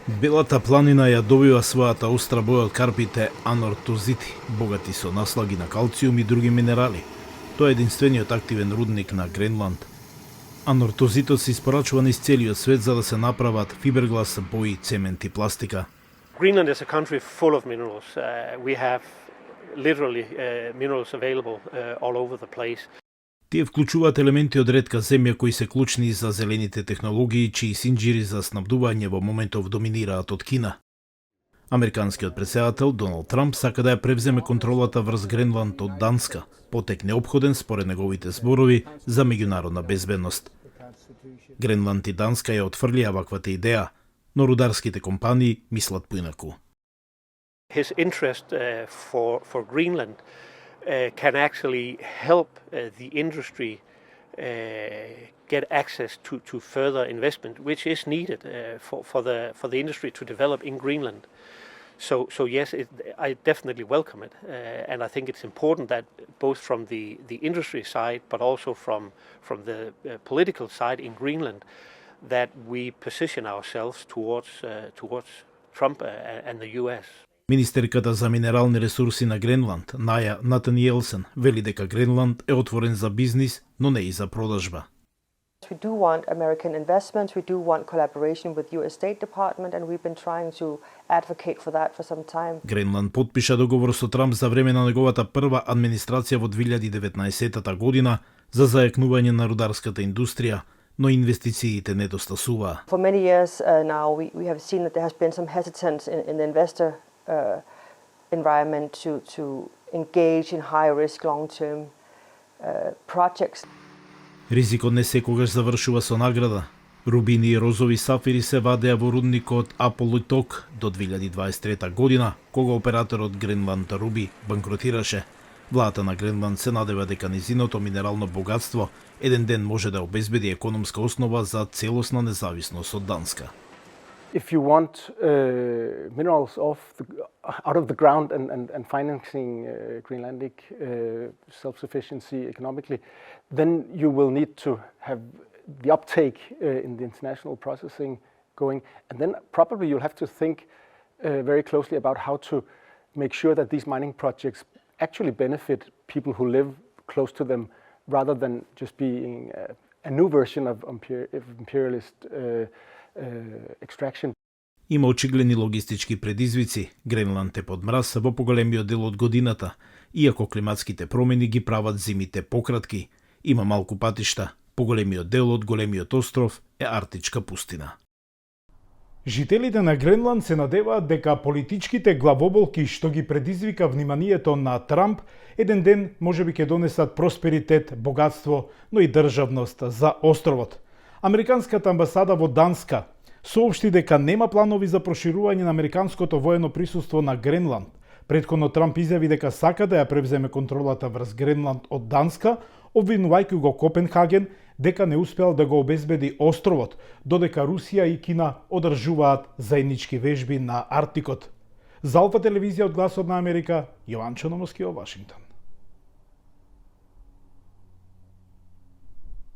Белата планина ја добива својата остра боја од карпите анортозити, богати со наслаги на калциум и други минерали. Тоа е единствениот активен рудник на Гренланд. Анортозитот се испорачува низ целиот свет за да се направат фиберглас, бои, цемент и пластика. Greenland is a country full of minerals. We have literally minerals available all over the place. Тие вклучуваат елементи од ретка земја кои се клучни за зелените технологии, чии синџири за снабдување во моментов доминираат од Кина. Американскиот претседател Доналд Трамп сака да ја превземе контролата врз Гренланд од Данска, потек неопходен според неговите зборови за меѓународна безбедност. Гренланд и Данска ја отфрлија ваквата идеја, но рударските компании мислат поинаку. His interest for Greenland can actually help the industry get access to further investment, which is needed for the industry to develop in Greenland. So yes, I definitely welcome it, and I think it's important that both from the industry side, but also from the political side in Greenland, that we position ourselves towards Trump and the US. Министерката за минерални ресурси на Гренланд, Наја Натаниелсен, вели дека Гренланд е отворен за бизнис, но не и за продажба. We do want American investments, we do want collaboration with US State Department, and we've been trying to advocate for that for some time. Гренланд подпиша договор со Трамп за време на неговата прва администрација во 2019 година за зајакнување на рударската индустрија, но инвестициите недостасуваа. For many years now, we have seen that there has been some hesitance in the investor environment to engage in high-risk, long-term projects. Ризикот не секогаш завршува со награда. Рубини и розови сафири се вадеа во рудникот Аполиток до 2023 година, кога операторот Гренланд Руби банкротираше. Владата на Гренланд се надева дека низиното минерално богатство еден ден може да обезбеди економска основа за целосна независност од Данска. If you want minerals out of the ground and financing Greenlandic self-sufficiency economically, then you will need to have the uptake in the international processing going, and then probably you'll have to think very closely about how to make sure that these mining projects actually benefit people who live close to them, rather than just being a new version of imperialist extraction. Има очигледни логистички предизвици. Гренланд е под мраз во поголемиот дел од годината, иако климатските промени ги прават зимите пократки. Има малку патишта. Поголемиот дел од големиот остров е арктичка пустина. Жителите на Гренланд се надеваат дека политичките главоболки што ги предизвика вниманието на Трамп еден ден можеби ќе донесат просперитет, богатство, но и државност за островот. Американската амбасада во Данска соопшти дека нема планови за проширување на американското воено присуство на Гренланд. Претходно Трамп изјави дека сака да ја превземе контролата врз Гренланд од Данска, обвинувајќи го Копенхаген дека не успеал да го обезбеди островот, додека Русија и Кина одржуваат заеднички вежби на Арктикот. За Алфа телевизија од Гласот на Америка, Јован Чономоски во Вашингтон.